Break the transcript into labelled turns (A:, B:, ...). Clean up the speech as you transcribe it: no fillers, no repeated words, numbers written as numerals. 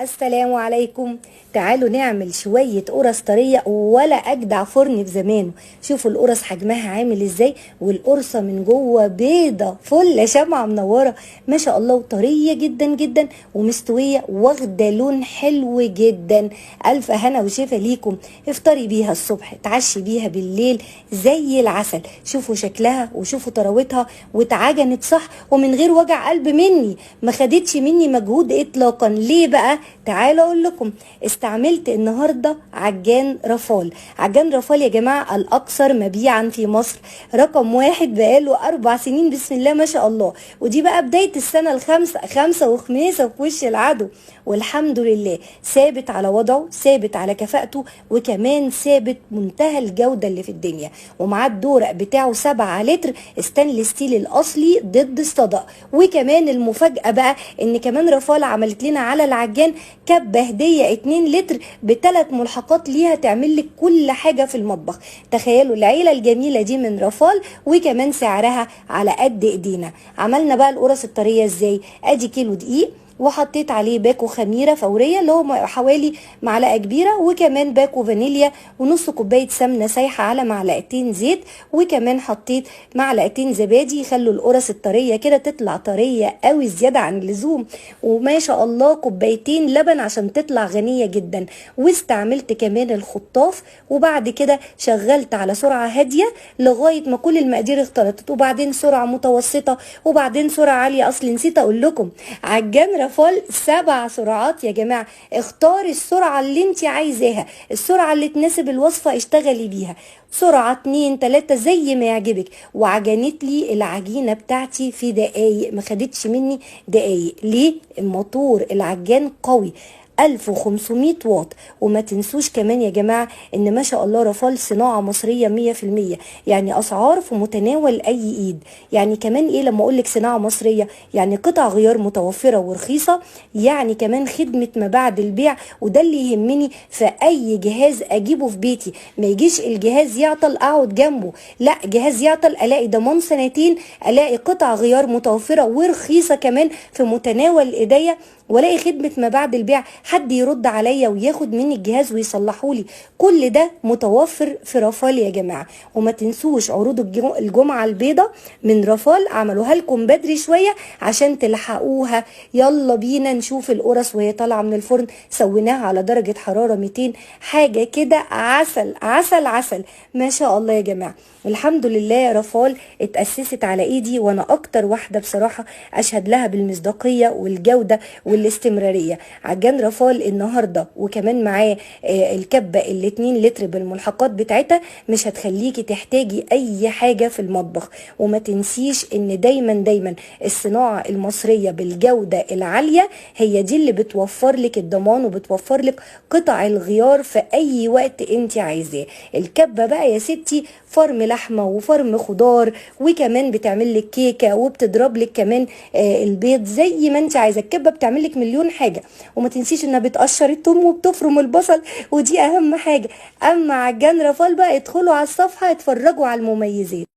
A: السلام عليكم. تعالوا نعمل شوية قرص طرية ولا أجدع فرن في زمانه. شوفوا القرص حجمها عامل ازاي، والقرصة من جوه بيضة فل شمعة منورة ما شاء الله، وطرية جدا جدا ومستوية واخدة لون حلو جدا. ألف هنا وشفا ليكم، افطري بيها الصبح، تعشي بيها بالليل زي العسل. شوفوا شكلها وشوفوا طراوتها، واتعجنت صح ومن غير وجع قلب مني، ما خدتش مني مجهود اطلاقا. ليه بقى؟ تعالوا اقول لكم. استعملت النهارده عجان رافال. عجان رافال يا جماعه الاكثر مبيعا في مصر، رقم واحد بقاله 4 سنين بسم الله ما شاء الله. ودي بقى بدايه السنه الخامسه، خمسه وخميسه في وش العدو، والحمد لله ثابت على وضعه، ثابت على كفاءته، وكمان ثابت منتهى الجوده اللي في الدنيا. ومعاه الدورق بتاعه 7 لتر ستانلس ستيل الاصلي ضد الصدأ. وكمان المفاجاه بقى ان كمان رافال عملت لنا على العجان كبه هديه 2 لتر ب3 ملحقات ليها تعمل لك كل حاجه في المطبخ. تخيلوا العيله الجميله دي من رافال، وكمان سعرها على قد ايدينا. عملنا بقى القرص الطريه ازاي؟ ادي كيلو دقيق، وحطيت عليه باكو خميره فوريه اللي هو حوالي معلقه كبيره، وكمان باكو فانيليا، ونص كوبايه سمنه سايحه على معلقتين زيت، وكمان حطيت معلقتين زبادي يخلوا القرص الطريه كده تطلع طريه قوي زياده عن اللزوم. وما شاء الله كوبايتين لبن عشان تطلع غنيه جدا. واستعملت كمان الخطاف، وبعد كده شغلت على سرعه هاديه لغايه ما كل المقادير اختلطت، وبعدين سرعه متوسطه، وبعدين سرعه عاليه. اصل نسيت اقول لكم عجان رافال 7 سرعات يا جماعه. اختاري السرعه اللي انت عايزاها، السرعه اللي تناسب الوصفه اشتغلي بيها، سرعه 2 3 زي ما يعجبك. وعجنت لي العجينه بتاعتي في دقايق، ما خدتش مني دقايق. ليه؟ الموتور العجان قوي 1500 واط. وما تنسوش كمان يا جماعة ان ما شاء الله رافال صناعة مصرية 100%، يعني اسعار في متناول اي ايد. يعني كمان ايه لما اقولك صناعة مصرية؟ يعني قطع غيار متوفرة ورخيصة، يعني كمان خدمة ما بعد البيع. وده اللي يهمني في اي جهاز اجيبه في بيتي، ما يجيش الجهاز يعطل اقعد جنبه، لا جهاز يعطل الاقي ضمان سنتين، الاقي قطع غيار متوفرة ورخيصة كمان في متناول ايديا، والاقي خدمه ما بعد البيع، حد يرد عليا وياخد مني الجهاز ويصلحولي. كل ده متوفر في رافال يا جماعه. وما تنسوش عروض الجمعه البيضاء من رافال، عملوها لكم بدري شويه عشان تلحقوها. يلا بينا نشوف القرص وهي طالعه من الفرن. سويناها على درجه حراره 200، حاجه كده عسل عسل عسل ما شاء الله يا جماعه. الحمد لله يا رافال اتأسست على ايدي، وانا اكتر واحده بصراحه اشهد لها بالمصداقيه والجوده والاستمراريه. عجان رافال النهارده وكمان معاه الكبه ال2 لتر بالملحقات بتاعتها، مش هتخليكي تحتاجي اي حاجه في المطبخ. وما تنسيش ان دايما دايما الصناعه المصريه بالجوده العاليه هي دي اللي بتوفر لك الضمان، وبتوفر لك قطع الغيار في اي وقت انت عايزاه. الكبه بقى يا ستي فرم لحمه وفرم خضار، وكمان بتعمل لك كيكه، وبتضرب لك كمان البيض زي ما انت عايزه. الكبه بتعمل لك مليون حاجه. وما تنسيش انها بتقشر الثوم وبتفرم البصل، ودي اهم حاجه. اما عجان رافال بقى ادخلوا على الصفحه اتفرجوا على المميزات.